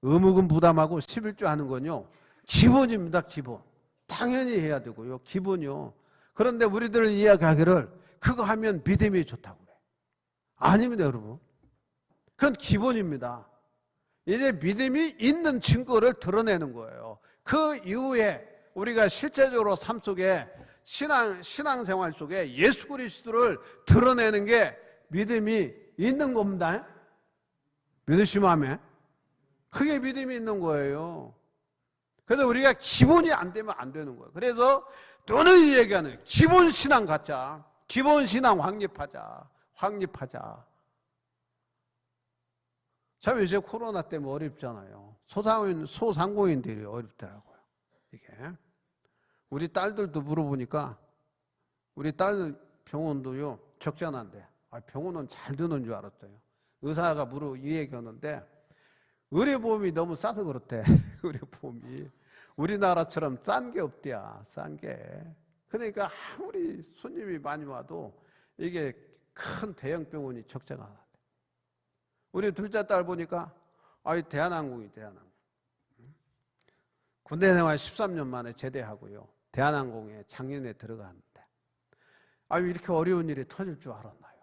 의무금 부담하고 11조 하는 건요. 기본입니다. 기본. 당연히 해야 되고요. 기본이요. 그런데 우리들 이야기하기를 그거 하면 믿음이 좋다고 그래요. 아닙니다. 여러분. 그건 기본입니다. 이제 믿음이 있는 증거를 드러내는 거예요. 그 이후에 우리가 실제적으로 삶 속에 신앙생활 속에 예수 그리스도를 드러내는 게 믿음이 있는 겁니다. 믿으시면 아멘. 그게 믿음이 있는 거예요. 그래서 우리가 기본이 안 되면 안 되는 거예요. 그래서 또는 이 얘기하는 기본 신앙 갖자. 기본 신앙 확립하자. 참 요새 코로나 때문에 어렵잖아요. 소상공인들이 어렵더라고요. 이게. 우리 딸들도 물어보니까 우리 딸 병원도요 적잖아인데 병원은 잘 드는 줄 알았어요. 의사가 이 얘기하는데 의료보험이 너무 싸서 그렇대. 의료보험이 우리나라처럼 싼 게 없대야. 싼 게. 그러니까 아무리 손님이 많이 와도 이게 큰 대형 병원이 적자가 안 돼. 우리 둘째 딸 보니까 대한항공이 대한항공. 군대 생활 13년 만에 제대하고요. 대한항공에 작년에 들어갔는데 이렇게 어려운 일이 터질 줄 알았나요?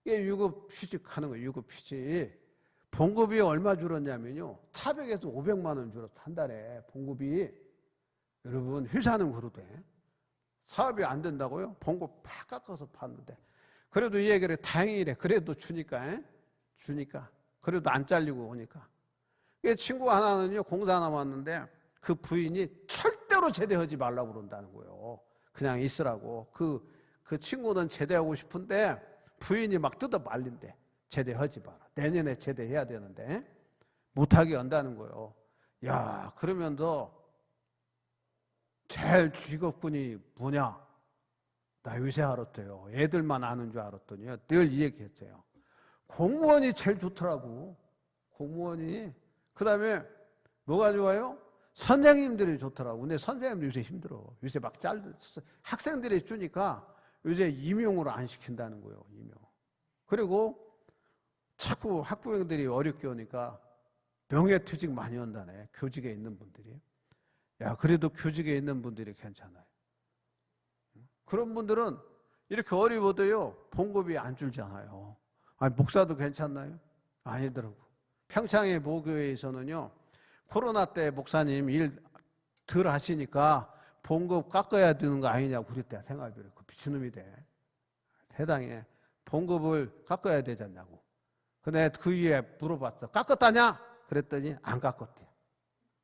이게 유급 휴직하는 거예요. 유급 휴직. 봉급이 얼마 줄었냐면요. 400에서 500만 원 줄었어. 한 달에 봉급이. 여러분 회사는 그러대. 사업이 안 된다고요? 봉급 팍 깎아서 팠는데 그래도 이 얘기를 다행이래. 그래도 주니까. 그래도 안 잘리고 오니까. 친구 하나는요. 공사 하나 왔는데 그 부인이 절대로 제대하지 말라고 그런다는 거예요. 그냥 있으라고. 그 친구는 제대하고 싶은데 부인이 막 뜯어 말린대. 제대하지 마라. 내년에 제대해야 되는데 못하게 한다는 거예요. 야, 그러면서 제일 직업군이 뭐냐? 나 요새 알았대요. 애들만 아는 줄 알았더니요. 늘 이 얘기했어요. 공무원이 제일 좋더라고. 공무원이. 그 다음에 뭐가 좋아요? 선생님들이 좋더라고. 근데 선생님들 요새 힘들어. 요새 막 학생들이 주니까 요새 임용으로 안 시킨다는 거예요. 임용. 그리고 자꾸 학부형들이 어렵게 오니까 명예퇴직 많이 한다네. 교직에 있는 분들이. 야, 그래도 교직에 있는 분들이 괜찮아요. 그런 분들은 이렇게 어려워도요, 봉급이 안 줄잖아요. 아니, 목사도 괜찮나요? 아니더라고. 평창의 모교회에서는요, 코로나 때 목사님 일 덜 하시니까 봉급 깎아야 되는 거 아니냐고 그랬대. 생활비를. 그 미친놈이 돼. 해당에 봉급을 깎아야 되지 않냐고. 근데 그 위에 물어봤어. 깎았다냐? 그랬더니 안 깎았대.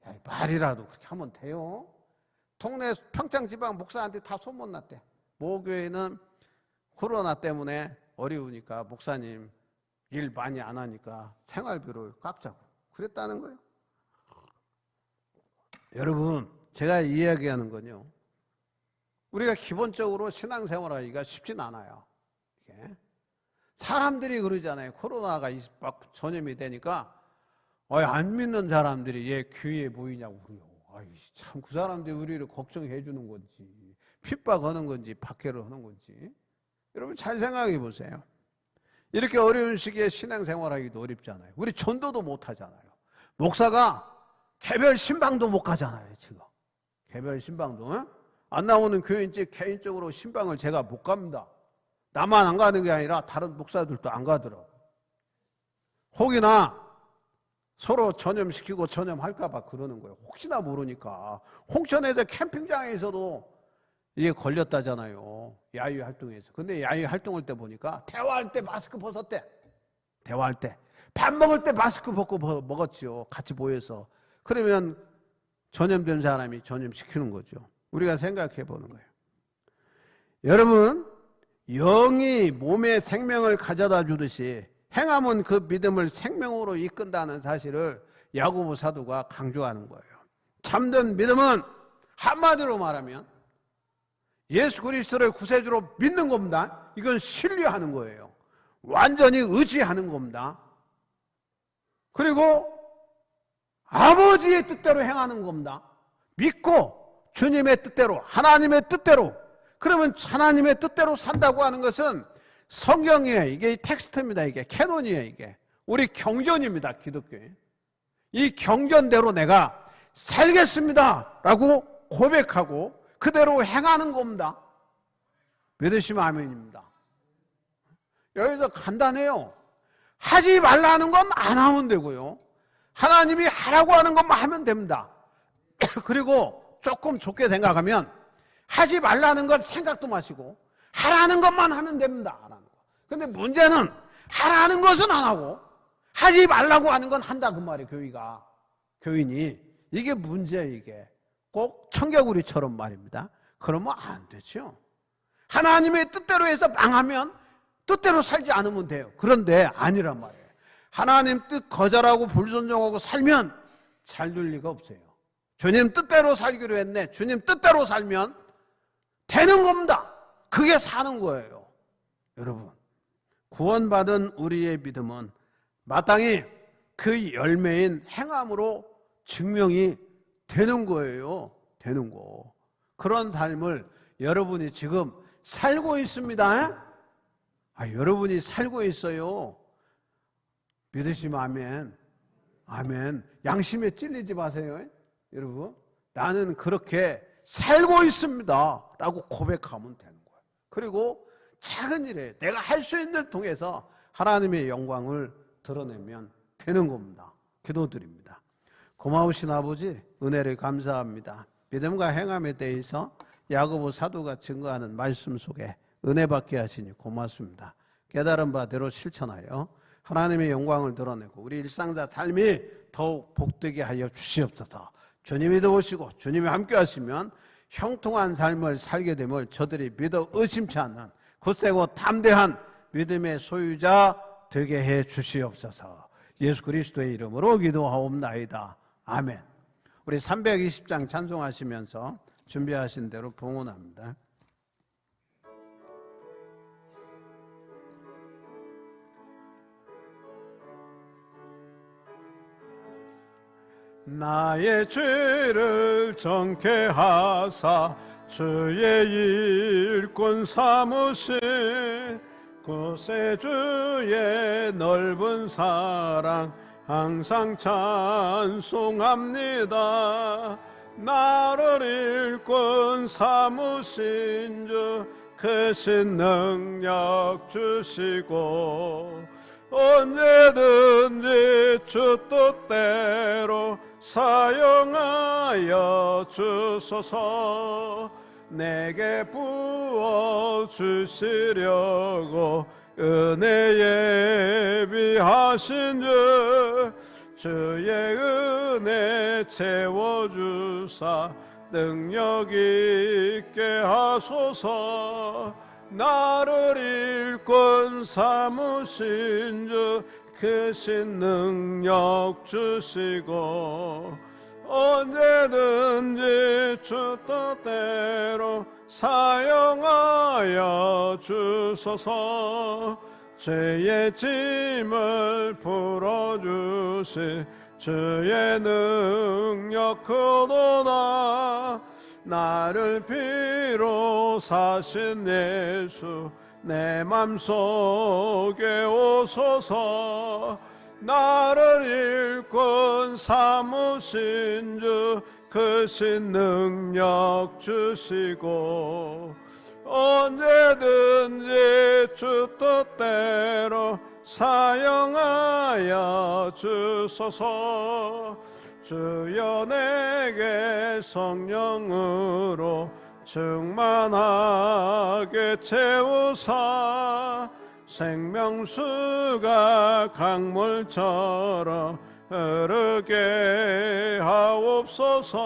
야, 말이라도 그렇게 하면 돼요. 동네 평창지방 목사한테 다 소문났대. 모교회는 코로나 때문에 어려우니까 목사님 일 많이 안 하니까 생활비를 깎자고 그랬다는 거예요. 여러분, 제가 이야기하는 건요, 우리가 기본적으로 신앙생활하기가 쉽진 않아요. 이게. 사람들이 그러잖아요. 코로나가 막 전염이 되니까 안 믿는 사람들이 얘 교회에 모이냐고 그래요. 참 그 사람들이 우리를 걱정해 주는 건지 핍박하는 건지 박해를 하는 건지. 여러분 잘 생각해 보세요. 이렇게 어려운 시기에 신앙생활하기도 어렵잖아요. 우리 전도도 못 하잖아요. 목사가 개별 신방도 못 가잖아요. 지금 개별 신방도 안 나오는 교인집 개인적으로 신방을 제가 못 갑니다. 나만 안 가는 게 아니라 다른 목사들도 안 가더라고요. 혹이나 서로 전염시키고 전염할까 봐 그러는 거예요. 혹시나 모르니까. 홍천에서 캠핑장에서도 이게 걸렸다잖아요. 야유 활동에서. 근데 야유 활동할 때 보니까 대화할 때 마스크 벗었대. 대화할 때. 밥 먹을 때 마스크 벗고 먹었지요. 같이 모여서. 그러면 전염된 사람이 전염시키는 거죠. 우리가 생각해 보는 거예요. 여러분, 영이 몸에 생명을 가져다 주듯이 행함은 그 믿음을 생명으로 이끈다는 사실을 야고보 사도가 강조하는 거예요. 참된 믿음은 한마디로 말하면 예수 그리스도를 구세주로 믿는 겁니다. 이건 신뢰하는 거예요. 완전히 의지하는 겁니다. 그리고 아버지의 뜻대로 행하는 겁니다. 믿고 주님의 뜻대로, 하나님의 뜻대로. 그러면 하나님의 뜻대로 산다고 하는 것은 성경이에요. 이게 텍스트입니다. 이게 캐논이에요. 이게 우리 경전입니다. 기독교에. 이 경전대로 내가 살겠습니다 라고 고백하고 그대로 행하는 겁니다. 믿으시면 아멘입니다. 여기서 간단해요. 하지 말라는 건 안 하면 되고요. 하나님이 하라고 하는 것만 하면 됩니다. 그리고 조금 좁게 생각하면 하지 말라는 건 생각도 마시고 하라는 것만 하면 됩니다. 근데 문제는 하라는 것은 안 하고 하지 말라고 하는 건 한다 그 말이에요. 교인이. 이게 문제예요. 이게 꼭 청개구리처럼 말입니다. 그러면 안 되죠. 하나님의 뜻대로 해서 망하면 뜻대로 살지 않으면 돼요. 그런데 아니란 말이에요. 하나님 뜻 거절하고 불순종하고 살면 잘 될 리가 없어요. 주님 뜻대로 살기로 했네. 주님 뜻대로 살면 되는 겁니다. 그게 사는 거예요. 여러분, 구원받은 우리의 믿음은 마땅히 그 열매인 행함으로 증명이 되는 거예요. 되는 거. 그런 삶을 여러분이 지금 살고 있습니다. 여러분이 살고 있어요. 믿으시면 아멘. 아멘. 양심에 찔리지 마세요. 여러분, 나는 그렇게 살고 있습니다 라고 고백하면 되는 거예요. 그리고 작은 일에 내가 할 수 있는 통해서 하나님의 영광을 드러내면 되는 겁니다. 기도드립니다. 고마우신 아버지, 은혜를 감사합니다. 믿음과 행함에 대해서 야고보 사도가 증거하는 말씀 속에 은혜 받게 하시니 고맙습니다. 깨달은 바대로 실천하여 하나님의 영광을 드러내고 우리 일상자 삶이 더욱 복되게 하여 주시옵소서. 주님이 도우시고 주님이 함께 하시면 형통한 삶을 살게 됨을 저들이 믿어 의심치 않는 굳세고 담대한 믿음의 소유자 되게 해 주시옵소서. 예수 그리스도의 이름으로 기도하옵나이다. 아멘. 우리 320장 찬송하시면서 준비하신 대로 봉헌합니다. 나의 죄를 정케 하사 주의 일꾼 삼으신 구세주의 넓은 사랑 항상 찬송합니다. 나를 일꾼 삼으신 주 크신 능력 주시고 언제든지 주 뜻대로 사용하여 주소서. 내게 부어 주시려고 은혜 예비하신 주 주의 은혜 채워주사 능력 있게 하소서. 나를 일꾼 삼으신 주 크신 능력 주시고 언제든지 주 뜻대로 사용하여 주소서. 죄의 짐을 풀어주시 주의 능력 크도다. 나를 비로 사신 예수 내 맘속에 오소서. 나를 일꾼 삼으신 주 크신 능력 주시고 언제든지 주 뜻대로 사용하여 주소서. 주여 내게 성령으로 충만하게 채우사 생명수가 강물처럼 흐르게 하옵소서.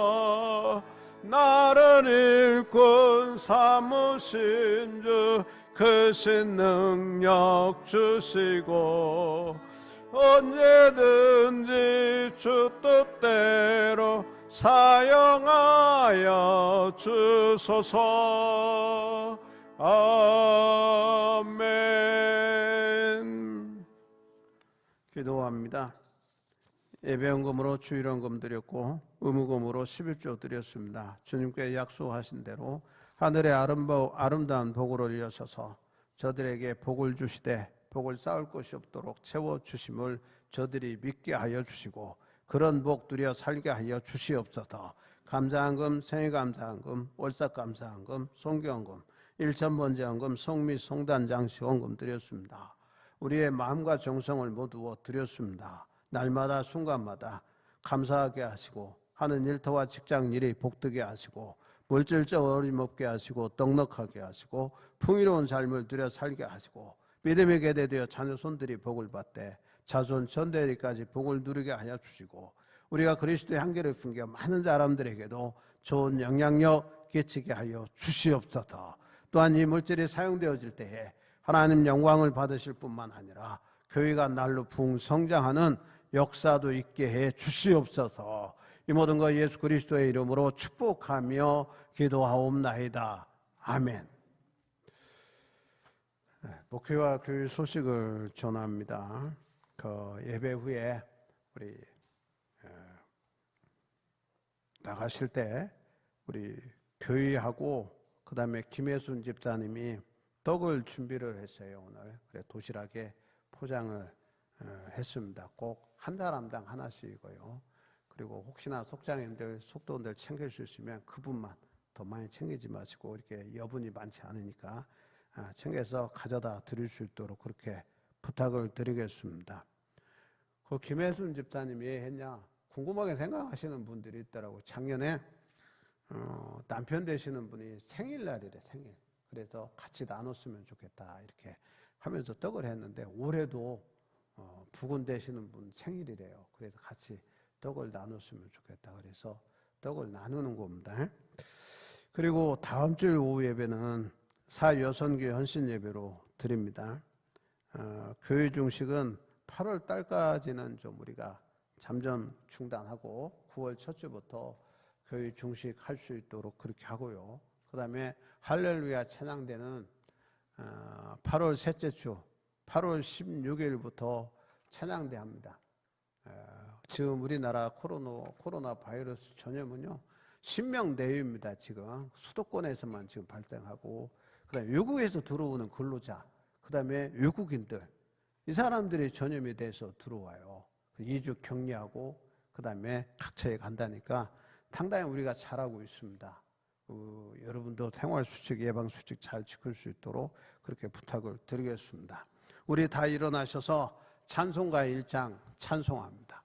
나를 일꾼 삼으신 주 크신 능력 주시고 언제든지 주 뜻대로 사용하여 주소서. 아멘. 기도합니다. 예배헌금으로 주일헌금 드렸고 의무금으로 11조 드렸습니다. 주님께 약속하신 대로 하늘의 아름다운 복을 올려셔서 저들에게 복을 주시되 복을 쌓을 곳이 없도록 채워주심을 저들이 믿게 하여 주시고 그런 복 누려 살게 하여 주시옵소서. 감사헌금, 생일감사헌금, 월삭감사헌금, 송교헌금, 일천번제헌금, 성미 성단 장식헌금 드렸습니다. 우리의 마음과 정성을 모두 드렸습니다. 날마다 순간마다 감사하게 하시고 하는 일터와 직장 일이 복되게 하시고 물질적 어림없게 하시고 떡넉하게 하시고 풍요로운 삶을 누려 살게 하시고 믿음의 계대되어 자녀 손들이 복을 받되 자손 전대리까지 복을 누리게 하여 주시고 우리가 그리스도의 한계를 품겨 많은 사람들에게도 좋은 영향력 끼치게 하여 주시옵소서. 또한 이 물질이 사용되어질 때에 하나님 영광을 받으실 뿐만 아니라 교회가 날로 풍성장하는 역사도 있게 해 주시옵소서. 이 모든 것 예수 그리스도의 이름으로 축복하며 기도하옵나이다. 아멘. 목회와 교육 소식을 전합니다. 그 예배 후에 우리 나가실 때 우리 교회하고 그 다음에 김혜순 집사님이 떡을 준비를 했어요. 오늘 그래 도시락에 포장을 했습니다. 꼭 한 사람당 하나씩이고요. 그리고 혹시나 속장님들 속도원들 챙길 수 있으면 그분만 더 많이 챙기지 마시고 이렇게 여분이 많지 않으니까 챙겨서 가져다 드릴 수 있도록 그렇게 부탁을 드리겠습니다. 그 김혜순 집사님이 왜 했냐 궁금하게 생각하시는 분들이 있더라고요. 작년에 남편 되시는 분이 생일날이래. 생일. 그래서 같이 나눴으면 좋겠다 이렇게 하면서 떡을 했는데 올해도 부군 되시는 분 생일이래요. 그래서 같이 떡을 나눴으면 좋겠다. 그래서 떡을 나누는 겁니다. 그리고 다음 주일 오후 예배는 사여선교 헌신 예배로 드립니다. 교회 중식은 8월 달까지는 좀 우리가 잠정 중단하고 9월 첫 주부터 교회 중식 할 수 있도록 그렇게 하고요. 그 다음에 할렐루야 찬양대는 8월 셋째 주 8월 16일부터 찬양대 합니다. 지금 우리나라 코로나 바이러스 전염은요, 10명 내외입니다. 지금 수도권에서만 지금 발생하고, 그다음에 외국에서 들어오는 근로자, 그다음에 외국인들, 이 사람들이 전염이 돼서 들어와요. 2주 격리하고 그다음에 각처에 간다니까 상당히 우리가 잘하고 있습니다. 여러분도 생활수칙, 예방수칙 잘 지킬 수 있도록 그렇게 부탁을 드리겠습니다. 우리 다 일어나셔서 찬송가의 1장 찬송합니다.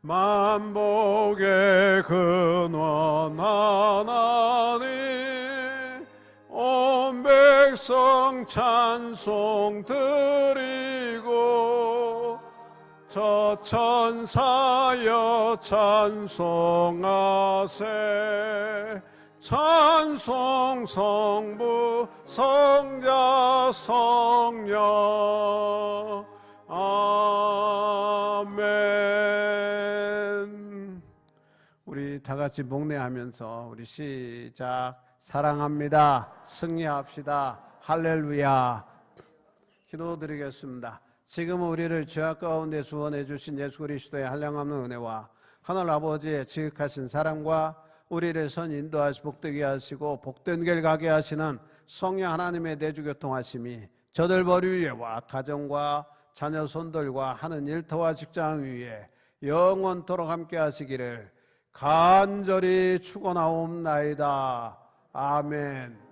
만복의 근원 하나님, 온 백성 찬송 드리고, 저 천사여 찬송하세. 찬송 성부 성자 성령. 아멘. 우리 다 같이 목례하면서 우리 시작. 사랑합니다. 승리합시다. 할렐루야. 기도드리겠습니다. 지금은 우리를 죄악 가운데 구원해 주신 예수 그리스도의 한량없는 은혜와 하늘 아버지의 지극하신 사랑과 우리를 선 인도하시 복되게 하시고 복된 길 가게 하시는 성령 하나님의 내주교통하심이 저들 머리 위에와 가정과 자녀 손들과 하는 일터와 직장 위에 영원토록 함께 하시기를 간절히 축원하옵나이다. 아멘.